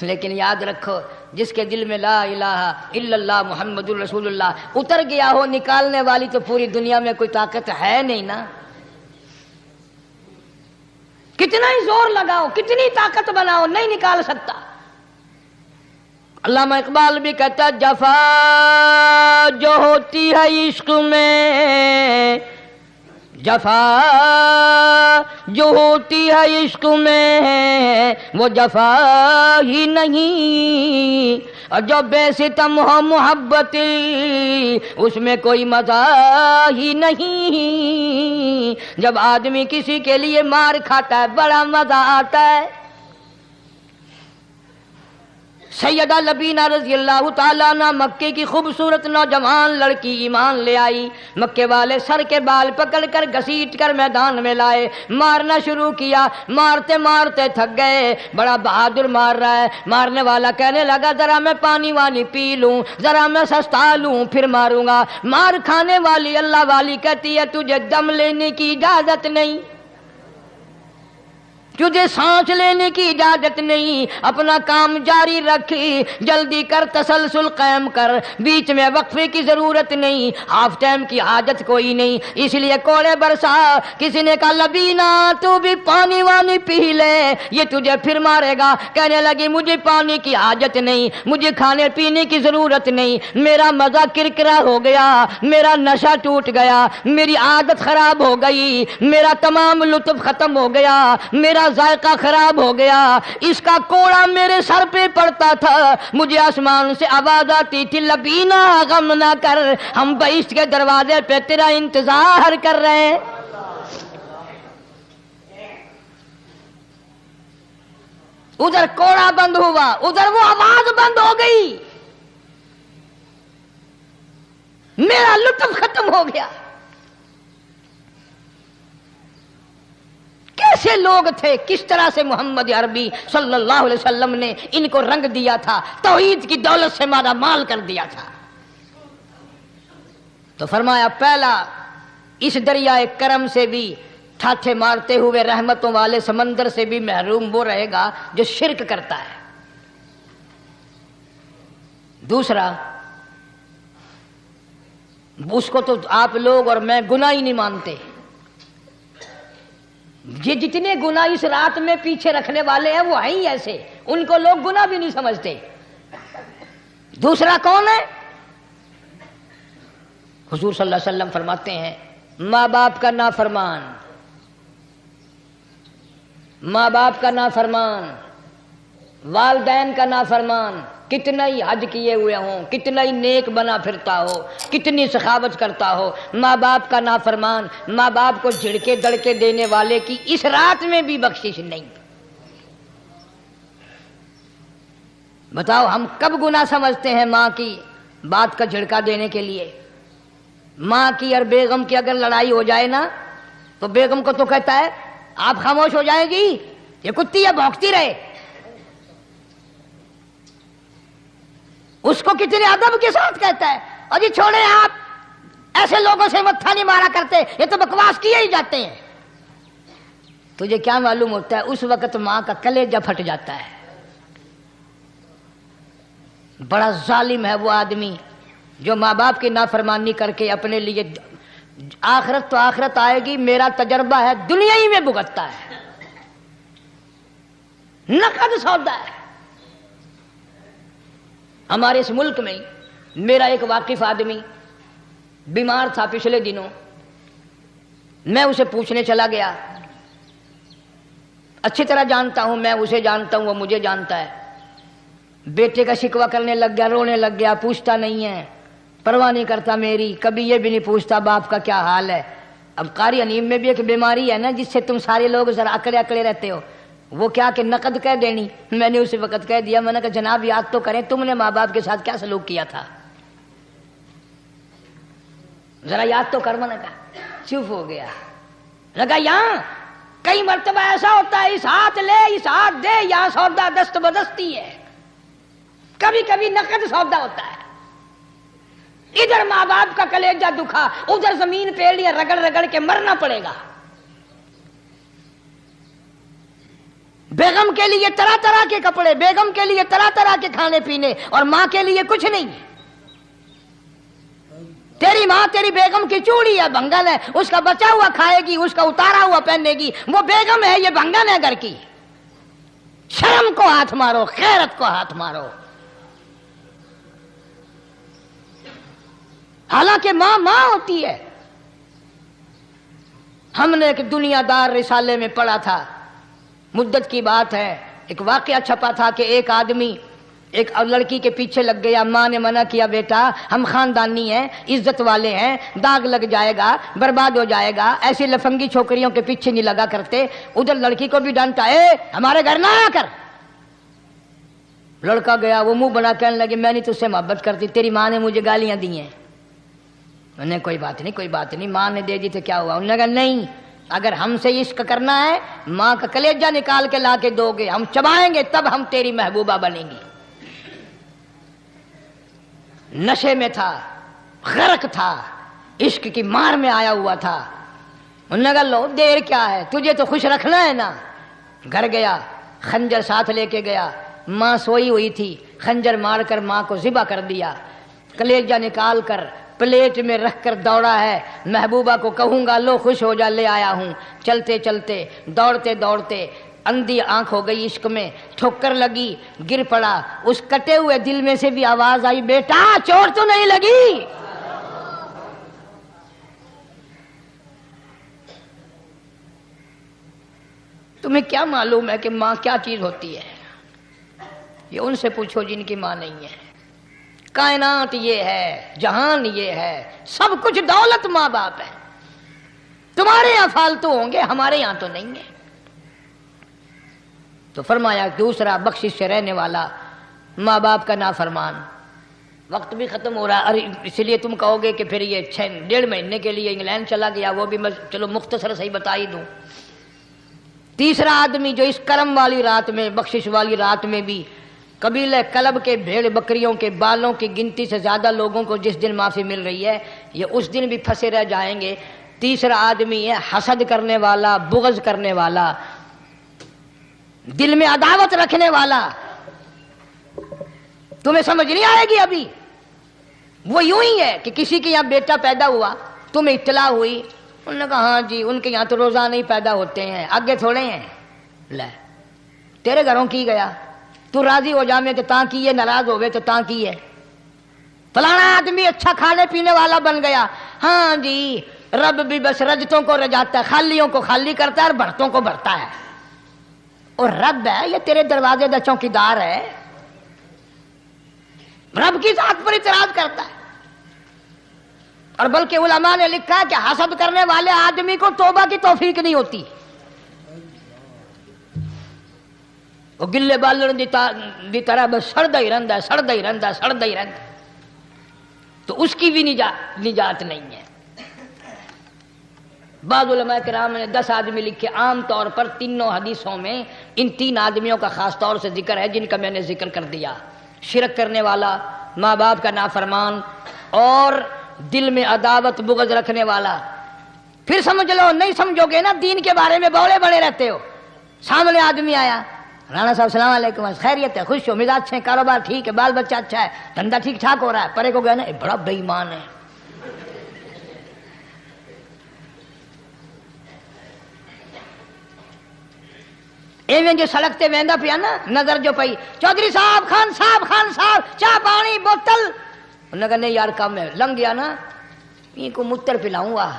لیکن یاد رکھو، جس کے دل میں لا الہ الا اللہ محمد رسول اللہ اتر گیا ہو، نکالنے والی تو پوری دنیا میں کوئی طاقت ہے نہیں نا۔ کتنا ہی زور لگاؤ، کتنی طاقت بناؤ، نہیں نکال سکتا۔ علامہ اقبال بھی کہتا جفا جو ہوتی ہے عشق میں، جفا جو ہوتی ہے عشق میں وہ جفا ہی نہیں، اور جو بے ستم ہو محبت اس میں کوئی مزہ ہی نہیں۔ جب آدمی کسی کے لیے مار کھاتا ہے بڑا مزہ آتا ہے۔ سیدہ لبینہ رضی اللہ تعالیٰ عنہ مکے کی خوبصورت نوجوان لڑکی ایمان لے آئی، مکے والے سر کے بال پکڑ کر گھسیٹ کر میدان میں لائے، مارنا شروع کیا، مارتے مارتے تھک گئے، بڑا بہادر مار رہا ہے۔ مارنے والا کہنے لگا ذرا میں پانی وانی پی لوں، ذرا میں سستا لوں پھر ماروں گا۔ مار کھانے والی اللہ والی کہتی ہے تجھے دم لینے کی اجازت نہیں، تجھے سانس لینے کی اجازت نہیں، اپنا کام جاری رکھ، جلدی کر، تسلسل قائم کر، بیچ میں وقفے کی ضرورت نہیں، ہاف ٹائم کی حاجت کوئی نہیں۔ اس لیے کوڑے برسا۔ کسی نے کہا لبینہ تو بھی پانی وانی پی لے، یہ تجھے پھر مارے گا۔ کہنے لگی مجھے پانی کی حاجت نہیں، مجھے کھانے پینے کی ضرورت نہیں، میرا مزہ کرکرا ہو گیا، میرا نشہ ٹوٹ گیا، میری عادت خراب ہو گئی، میرا تمام لطف ختم ہو گیا، میرا ذائقہ خراب ہو گیا۔ اس کا کوڑا میرے سر پہ پڑتا تھا، مجھے آسمان سے آواز آتی تھی لبینہ غم نہ کر، ہم بہشت کے دروازے پہ تیرا انتظار کر رہے ہیں۔ ادھر کوڑا بند ہوا، ادھر وہ آواز بند ہو گئی، میرا لطف ختم ہو گیا۔ کیسے لوگ تھے، کس طرح سے محمد عربی صلی اللہ علیہ وسلم نے ان کو رنگ دیا تھا، توحید کی دولت سے مالا مال کر دیا تھا۔ تو فرمایا پہلا اس دریائے کرم سے بھی ٹھاٹھے مارتے ہوئے رحمتوں والے سمندر سے بھی محروم وہ رہے گا جو شرک کرتا ہے۔ دوسرا، اس کو تو آپ لوگ اور میں گناہ ہی نہیں مانتے، یہ جتنے گناہ اس رات میں پیچھے رکھنے والے ہیں وہ ہیں ہی ایسے، ان کو لوگ گناہ بھی نہیں سمجھتے۔ دوسرا کون ہے؟ حضور صلی اللہ علیہ وسلم فرماتے ہیں ماں باپ کا نافرمان، ماں باپ کا نافرمان، والدین کا نافرمان، کتنا ہی حج کیے ہوئے ہوں، کتنا ہی نیک بنا پھرتا ہو، کتنی سخاوت کرتا ہو، ماں باپ کا نافرمان، ماں باپ کو جھڑکے دڑکے دینے والے کی اس رات میں بھی بخشش نہیں۔ بتاؤ ہم کب گناہ سمجھتے ہیں ماں کی بات کا جھڑکا دینے کے لیے؟ ماں کی اور بیگم کی اگر لڑائی ہو جائے نا تو بیگم کو تو کہتا ہے آپ خاموش ہو جائیں گی، یہ کتی ہے بھونکتی رہے۔ اس کو کتنے ادب کے ساتھ کہتا ہے اور جی چھوڑے آپ ایسے لوگوں سے متھا نہیں مارا کرتے، یہ تو بکواس کیے ہی جاتے ہیں۔ تجھے کیا معلوم ہوتا ہے اس وقت ماں کا کلیجہ پھٹ جاتا ہے۔ بڑا ظالم ہے وہ آدمی جو ماں باپ کی نافرمانی کر کے اپنے لیے آخرت تو آخرت آئے گی، میرا تجربہ ہے دنیا ہی میں بھگتتا ہے، نقد سودا ہے۔ ہمارے اس ملک میں میرا ایک واقف آدمی بیمار تھا پچھلے دنوں، میں اسے پوچھنے چلا گیا، اچھی طرح جانتا ہوں، میں اسے جانتا ہوں وہ مجھے جانتا ہے۔ بیٹے کا شکوہ کرنے لگ گیا، رونے لگ گیا، پوچھتا نہیں ہے، پرواہ نہیں کرتا میری، کبھی یہ بھی نہیں پوچھتا باپ کا کیا حال ہے۔ اب قاری انیم میں بھی ایک بیماری ہے نا جس سے تم سارے لوگ ذرا اکڑے اکڑے رہتے ہو، وہ کیا کہ نقد کہہ دینی. میں نے اسی وقت کہہ دیا, میں نے کہا جناب یاد تو کریں تم نے ماں باپ کے ساتھ کیا سلوک کیا تھا, ذرا یاد تو کر. میں نے کہا چپ ہو گیا. لگا یہاں کئی مرتبہ ایسا ہوتا ہے اس ہاتھ لے اس ہاتھ دے, یہاں سودا دست بدستی ہے, کبھی کبھی نقد سودا ہوتا ہے. ادھر ماں باپ کا کلیجہ دکھا, ادھر زمین پیڑیاں رگڑ رگڑ کے مرنا پڑے گا. بیگم کے لیے طرح طرح کے کپڑے, بیگم کے لیے طرح طرح کے کھانے پینے, اور ماں کے لیے کچھ نہیں. تیری ماں تیری بیگم کی چوڑی ہے, بنگن ہے, اس کا بچا ہوا کھائے گی, اس کا اتارا ہوا پہنے گی. وہ بیگم ہے, یہ بنگن ہے گھر کی. شرم کو ہاتھ مارو, غیرت کو ہاتھ مارو. حالانکہ ماں ماں ہوتی ہے. ہم نے ایک دنیا دار رسالے میں پڑھا تھا, مدت کی بات ہے, ایک واقعہ چھپا تھا کہ ایک آدمی ایک لڑکی کے پیچھے لگ گیا. ماں نے منع کیا, بیٹا ہم خاندانی ہیں, عزت والے ہیں, داغ لگ جائے گا, برباد ہو جائے گا, ایسی لفنگی چھوکریوں کے پیچھے نہیں لگا کرتے. ادھر لڑکی کو بھی ڈانٹا, اے ہمارے گھر نہ آیا کر. لڑکا گیا, وہ منہ بنا کہنے لگے میں نہیں تجھ سے محبت کرتی, تیری ماں نے مجھے گالیاں دی ہیں. میں نے کوئی بات نہیں کوئی بات نہیں, ماں نے دے دی تو کیا ہوا. انہوں نے کہا نہیں, اگر ہم سے عشق کرنا ہے ماں کا کلیجہ نکال کے لا کے دو گے, ہم چبائیں گے تب ہم تیری محبوبہ بنیں گی. نشے میں تھا, غرق تھا, عشق کی مار میں آیا ہوا تھا. انہوں نے کہا لو دیر کیا ہے, تجھے تو خوش رکھنا ہے نا. گھر گیا, خنجر ساتھ لے کے گیا. ماں سوئی ہوئی تھی, خنجر مار کر ماں کو ذبح کر دیا. کلیجہ نکال کر پلیٹ میں رکھ کر دوڑا ہے, محبوبہ کو کہوں گا لو خوش ہو جا, لے آیا ہوں. چلتے چلتے دوڑتے دوڑتے اندھی آنکھ ہو گئی عشق میں, ٹھوکر لگی, گر پڑا. اس کٹے ہوئے دل میں سے بھی آواز آئی, بیٹا چوٹ تو نہیں لگی. تمہیں کیا معلوم ہے کہ ماں کیا چیز ہوتی ہے؟ یہ ان سے پوچھو جن کی ماں نہیں ہے. کائنات یہ ہے, جہان یہ ہے, سب کچھ دولت ماں باپ ہے. تمہارے یہاں فالتو ہوں گے, ہمارے یہاں تو نہیں ہے. تو فرمایا دوسرا بخشش سے رہنے والا ماں باپ کا نافرمان. وقت بھی ختم ہو رہا ہے, اس لیے تم کہو گے کہ پھر یہ 1.5 مہینے کے لیے انگلینڈ چلا گیا, وہ بھی چلو مختصر صحیح بتا ہی دوں. تیسرا آدمی جو اس کرم والی رات میں, بخشش والی رات میں بھی قبیلہ کلب کے بھیڑ بکریوں کے بالوں کی گنتی سے زیادہ لوگوں کو جس دن معافی مل رہی ہے, یہ اس دن بھی پھنسے رہ جائیں گے. تیسرا آدمی ہے حسد کرنے والا, بغض کرنے والا, دل میں عداوت رکھنے والا. تمہیں سمجھ نہیں آئے گی ابھی. وہ یوں ہی ہے کہ کسی کے یہاں بیٹا پیدا ہوا, تمہیں اطلاع ہوئی, انہوں نے کہا ہاں جی ان کے یہاں تو روزانہ ہی پیدا ہوتے ہیں, آگے تھوڑے ہیں. لے تیرے گھروں کی گیا, تو راضی ہو جا میں تو تاں کی ہے, ناراض ہوئے تو تاں کی ہے. فلانا آدمی اچھا کھانے پینے والا بن گیا, ہاں جی رب بھی بس رجتوں کو رجاتا ہے, خالیوں کو خالی کرتا ہے اور بھرتوں کو بھرتا ہے. اور رب ہے یہ تیرے دروازے کا چوکیدار ہے, رب کی ذات پر اعتراض کرتا ہے. اور بلکہ علماء نے لکھا کہ حسد کرنے والے آدمی کو توبہ کی توفیق نہیں ہوتی. وہ گلے بالن دی طرح بس سڑدا ہی رہندا ہے, سڑدا ہی رہندا ہے, سڑدا ہی رہندا ہے. تو اس کی بھی نجات نہیں ہے. بعض علماء کرام نے 10 آدمی لکھے. عام طور پر تینوں حدیثوں میں ان 3 آدمیوں کا خاص طور سے ذکر ہے جن کا میں نے ذکر کر دیا. شرک کرنے والا, ماں باپ کا نافرمان, اور دل میں عداوت بغض رکھنے والا. پھر سمجھ لو, نہیں سمجھو گے نا دین کے بارے میں بولے بڑے رہتے ہو. سامنے آدمی آیا, رانا صاحب السلام علیکم, خیریت ہے, خوش ہو, مزاج اچھے, کاروبار ٹھیک ہے, بال بچہ اچھا ہے, دھندا ٹھیک ٹھاک ہو رہا ہے. پرے کو گیا نا بڑا بے ایمان ہے. ایویں جو سڑک تے ویندا پیا نا, نظر جو پئی, چودھری صاحب, خان صاحب, چاہ پانی بوتل. انہوں نے کہا نہیں یار کم ہے, لنگ گیا نا, ان کو متر پلاؤں گا.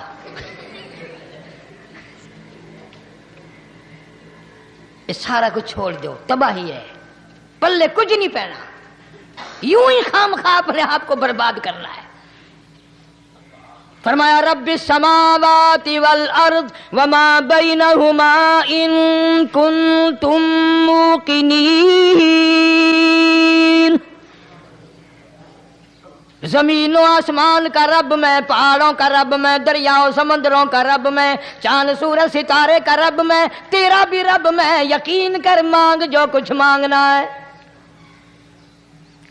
یہ سارا کچھ چھوڑ دو, تباہی ہے, پلے کچھ نہیں پہنا, یوں ہی خام خواہ اپنے آپ کو برباد کرنا ہے. فرمایا رب السماوات والارض وما بینہما ان کنتم موقنین، زمین و آسمان کا رب میں، پہاڑوں کا رب میں، دریاؤں سمندروں کا رب میں، چاند سورج ستارے کا رب میں، تیرا بھی رب میں، یقین کر مانگ جو کچھ مانگنا ہے۔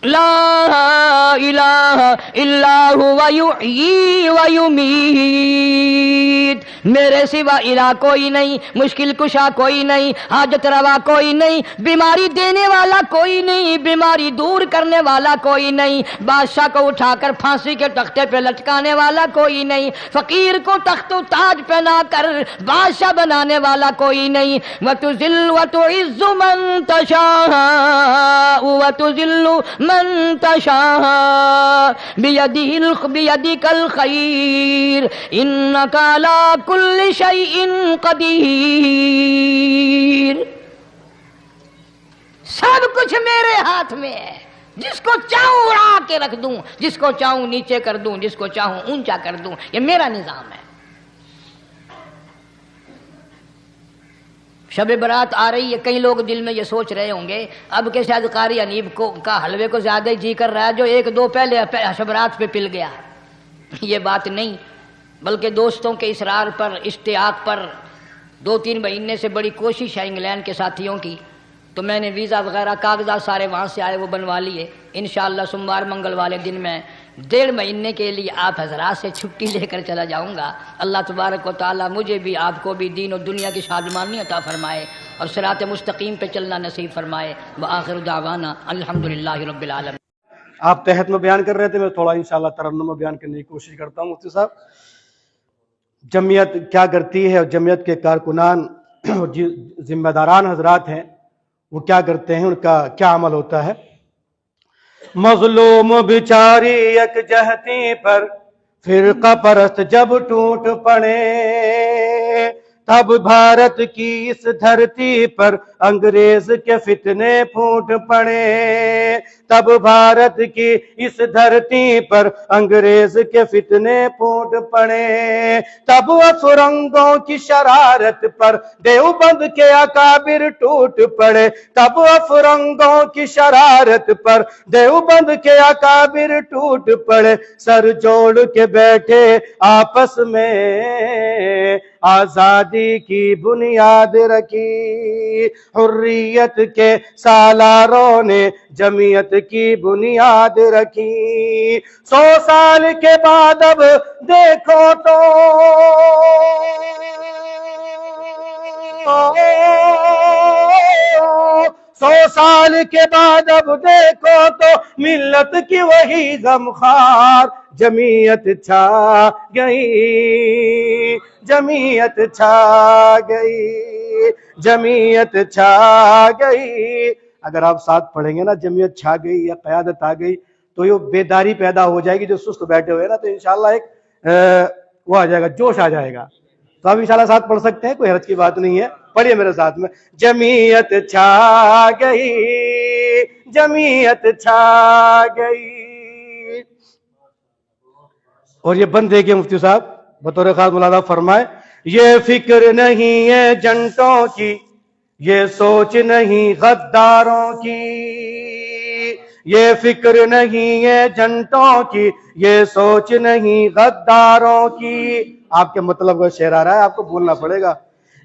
لا الہ الا هو یحیی و یمیت، میرے سوا الہ کوئی نہیں، مشکل کشا کوئی نہیں، حاجت روا کوئی نہیں، بیماری دینے والا کوئی نہیں، بیماری دور کرنے والا کوئی نہیں، بادشاہ کو اٹھا کر پھانسی کے تختے پہ لٹکانے والا کوئی نہیں، فقیر کو تخت و تاج پہنا کر بادشاہ بنانے والا کوئی نہیں۔ وتذل وتعز من تشاء وتذل من تشاء بیدک الخیر انک علی کل شیء قدیر، سب کچھ میرے ہاتھ میں ہے، جس کو چاہوں اڑا کے رکھ دوں، جس کو چاہوں نیچے کر دوں، جس کو چاہوں اونچا کر دوں، یہ میرا نظام ہے۔ شب برات آ رہی ہے، کئی لوگ دل میں یہ سوچ رہے ہوں گے اب کہ شاید قاری انیب کا حلوے کو زیادہ ہی جی کر رہا ہے جو ایک دو پہلے شب برات پہ پل گیا۔ یہ بات نہیں، بلکہ دوستوں کے اصرار پر، اشتیاق پر 2-3 مہینے سے بڑی کوشش ہے انگلینڈ کے ساتھیوں کی، تو میں نے ویزا وغیرہ کاغذات سارے وہاں سے آئے وہ بنوا لیے۔ انشاءاللہ سوموار منگل والے دن میں 1.5 مہینے کے لیے آپ حضرات سے چھٹی لے کر چلا جاؤں گا۔ اللہ تبارک و تعالیٰ مجھے بھی آپ کو بھی دین و دنیا کی شادمانی عطا فرمائے اور صراط مستقیم پہ چلنا نصیب فرمائے۔ وآخر دعوانا الحمدللہ رب العالمین۔ آپ تحت میں بیان کر رہے تھے، میں تھوڑا انشاءاللہ ترنم میں بیان کرنے کی کوشش کرتا ہوں۔ مفتی صاحب، جمعیت کیا کرتی ہے اور جمعیت کے کارکنان اور ذمہ داران حضرات ہیں وہ کیا کرتے ہیں، ان کا کیا عمل ہوتا ہے؟ مظلوم بیچاری یک جہتی پر فرقہ پرست جب ٹوٹ پڑے، تب بھارت کی اس دھرتی پر انگریز کے فتنے پھوٹ پڑے، تب بھارت کی اس دھرتی پر انگریز کے فتنے پھوٹ پڑے، تب افرنگوں کی شرارت پر دیوبند کے اکابر ٹوٹ پڑے، تب افرنگوں کی شرارت پر دیوبند کے اکابر ٹوٹ پڑے، سر جوڑ کے بیٹھے آپس میں آزادی کی بنیاد رکھی، حریت کے سالاروں نے جمعیت کی بنیاد رکھی۔ 100 سال کے بعد اب دیکھو تو 100 سال کے بعد اب دیکھو تو ملت کی وہی غمخوار جمعیت چھا گئی، جمعیت چھا گئی، جمعیت چھا گئی۔ اگر آپ ساتھ پڑھیں گے نا جمعیت چھا گئی یا قیادت آ گئی تو یہ بیداری پیدا ہو جائے گی، جو سست بیٹھے ہوئے نا تو انشاءاللہ ایک وہ آ جائے گا، جوش آ جائے گا۔ تو آپ انشاءاللہ ساتھ پڑھ سکتے ہیں، کوئی حرج کی بات نہیں ہے، پڑھیے میرے ساتھ میں۔ جمعیت چھا گئی، جمعیت چھا گئی۔ اور یہ بندے کے مفتی صاحب بطور خاص ملاحظہ فرمائے، یہ فکر نہیں ہے جنٹوں کی، یہ سوچ نہیں غداروں کی، یہ فکر نہیں ہے جنٹوں کی، یہ سوچ نہیں غداروں کی۔ آپ کے مطلب کا شعر آ رہا ہے، آپ کو بولنا پڑے گا۔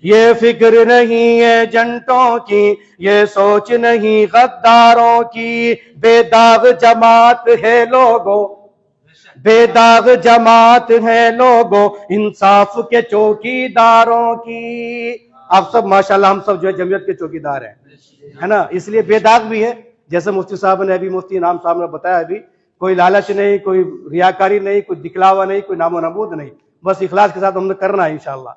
یہ فکر نہیں ہے جنٹوں کی، یہ سوچ نہیں غداروں کی، بے داغ جماعت ہے لوگوں، بے داغ جماعت ہے لوگوں، انصاف کے چوکی داروں کی۔ آپ سب ماشاءاللہ ہم سب جو ہے جمعیت کے چوکی دار ہیں، ہے نا، اس لیے بے داغ بھی ہے، جیسے مفتی صاحب نے ابھی، مفتی انعام صاحب نے بتایا ابھی، کوئی لالچ نہیں، کوئی ریاکاری نہیں، کوئی دکھلاوا نہیں، کوئی نام و نمود نہیں، بس اخلاص کے ساتھ ہم نے کرنا ہے انشاءاللہ۔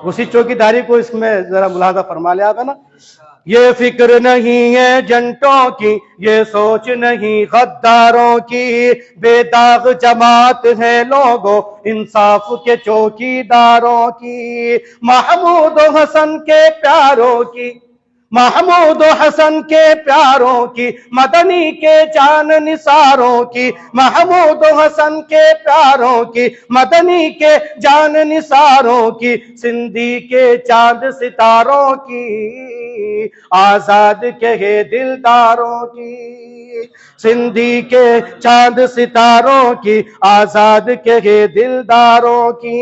اسی چوکی داری کو اس میں ذرا ملاحظہ فرما لیا آپ، ہے نا۔ یہ فکر نہیں ہے جنٹوں کی، یہ سوچ نہیں غداروں کی، بے داغ جماعت ہے لوگوں، انصاف کے چوکی داروں کی، محمود و حسن کے پیاروں کی، محمود و حسن کے پیاروں کی، مدنی کے جان نثاروں کی، محمود و حسن کے پیاروں کی، مدنی کے جان نثاروں کی، سندھی کے چاند ستاروں کی، آزاد کے دلداروں کی، سندھی کے چاند ستاروں کی، آزاد کے دلداروں کی،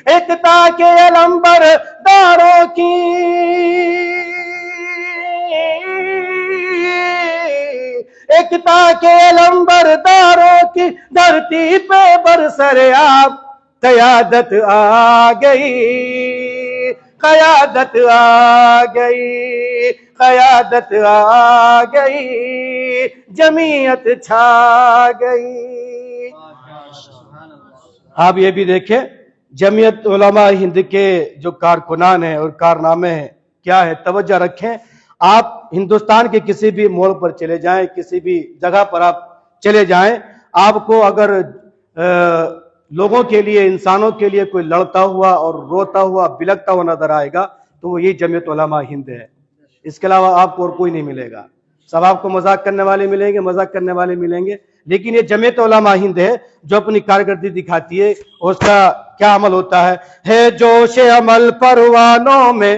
ایکتا کے علمبر داروں کی، ایکتا کے علمبر داروں کی، دھرتی پہ برسر آب قیادت آ گئی، قیادت آ گئی، قیادت آ گئی، جمعیت چھا گئی۔ آپ یہ بھی دیکھیں جمعیت علماء ہند کے جو کارکنان ہیں اور کارنامے ہیں کیا ہے، توجہ رکھیں۔ آپ ہندوستان کے کسی بھی موڑ پر چلے جائیں، کسی بھی جگہ پر آپ چلے جائیں، آپ کو اگر لوگوں کے لیے، انسانوں کے لیے کوئی لڑتا ہوا اور روتا ہوا، بلکتا ہوا نظر آئے گا تو وہ یہی جمعیت علماء ہند ہے۔ اس کے علاوہ آپ کو اور کوئی نہیں ملے گا۔ سب آپ کو مذاق کرنے والے ملیں گے، مذاق کرنے والے ملیں گے، لیکن یہ جمعیت علماء ہند ہے جو اپنی کارکردگی دکھاتی ہے، اور اس کا کیا عمل ہوتا ہے جوش عمل پروانوں میں،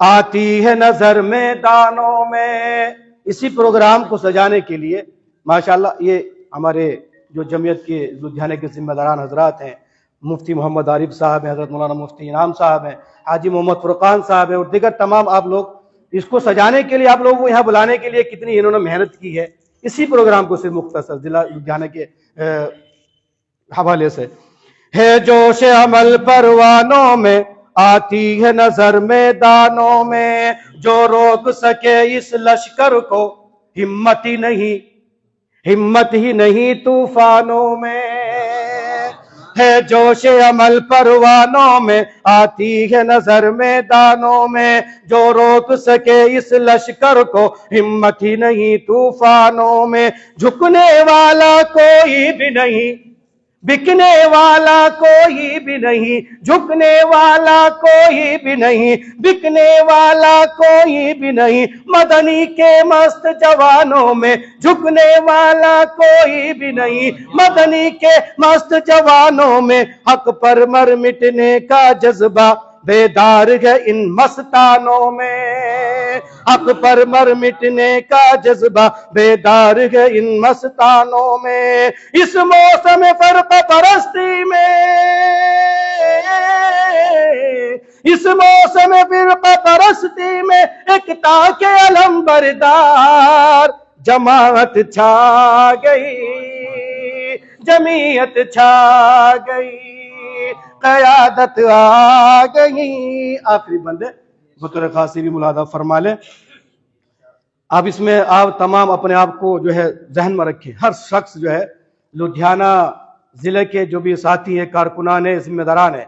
آتی ہے نظر میدانوں میں۔ اسی پروگرام کو سجانے کے لیے ماشاءاللہ یہ ہمارے جو جمعیت کے لدھیانے کے ذمہ داران حضرات ہیں، مفتی محمد عارف صاحب ہیں، حضرت مولانا مفتی انعام صاحب ہیں، حاجی محمد فرقان صاحب ہیں، اور دیگر تمام آپ لوگ اس کو سجانے کے لیے، آپ لوگوں کو یہاں بلانے کے لیے کتنی انہوں نے محنت کی ہے، اسی پروگرام کو صرف مختصر ضلع لدھیانے کے حوالے سے ہے جوش عمل پروانوں میں، آتی ہے نظر میدانوں میں، جو روک سکے اس لشکر کو، ہمت ہی نہیں، ہمت ہی نہیں طوفانوں میں، ہے جوش عمل پروانوں میں، آتی ہے نظر میدانوں میں، جو روک سکے اس لشکر کو، ہمت ہی نہیں طوفانوں میں، جھکنے والا کوئی بھی نہیں، بکنے والا کوئی بھی نہیں، جھکنے والا کوئی بھی نہیں، بکنے والا کوئی بھی نہیں، مدنی کے مست جوانوں میں، جھکنے والا کوئی بھی نہیں، مدنی کے مست جوانوں میں، حق پر مر مٹنے کا جذبہ بیدار ہے ان مستانوں میں، حق پر مر مٹنے کا جذبہ بیدار ہے ان مستانوں میں، اس موسم فرقہ پرستی میں، اس موسم فرقہ پرستی میں، ایکتا کے علم بردار جماعت چھا گئی، جمعیت چھا گئی، قیادت آ گئی۔ آخری بندے بطور خاصی بھی ملاحظہ فرما لیں۔ اب اس میں آپ تمام اپنے آپ کو جو ہے ذہن میں رکھیں، ہر شخص جو ہے لدھیانہ ضلع کے جو بھی ساتھی ہیں، کارکنان ہیں، ذمہ داران ہیں،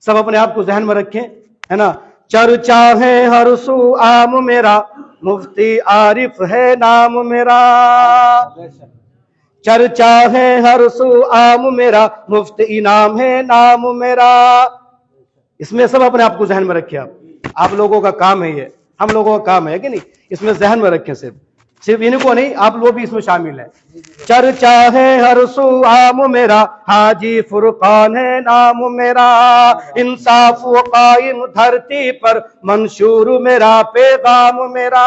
سب اپنے آپ کو ذہن میں رکھیں، ہے نا۔ چرچا ہے ہر سو عام میرا، مفتی عارف ہے نام میرا، چرچا ہے ہر سو عام میرا، مفتی انعام ہے نام میرا۔ اس میں سب اپنے آپ کو ذہن میں رکھیں۔ آپ لوگوں کا کام ہے یہ، ہم لوگوں کا کام ہے کہ نہیں، اس میں ذہن میں رکھیں، صرف ان کو نہیں، آپ لوگ بھی اس میں شامل ہیں۔ چرچا ہے ہر سو عام میرا، حاجی فرقان ہے نام میرا، انصاف و قائم دھرتی پر منشور میرا پیغام میرا،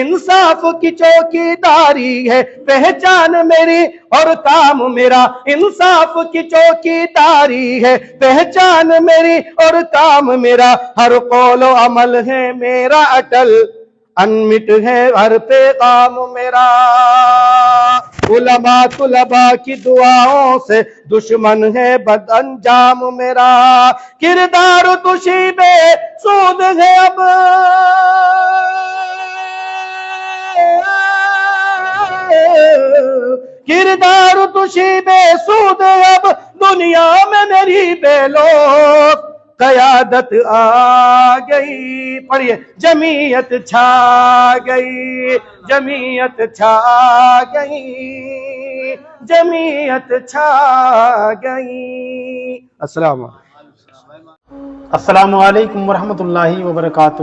انصاف کی چوکی داری ہے پہچان میری اور کام میرا، انصاف کی چوکی داری ہے پہچان میری اور کام میرا، ہر قول و عمل ہے میرا اٹل، انمٹ ہے ہر پیغام میرا، علماء طلباء کی دعاؤں سے دشمن ہے بد انجام میرا، کردار تشی بے سود ہے اب، کردار تشی بے سود ہے اب، دنیا میں میری بے لوگ، قیادت آ گئی، پڑھیے، جمعیت چھا گئی، جمعیت چھا گئی، جمعیت چھا گئی۔ السلام علیکم۔ السلام علیکم ورحمۃ اللہ وبرکاتہ۔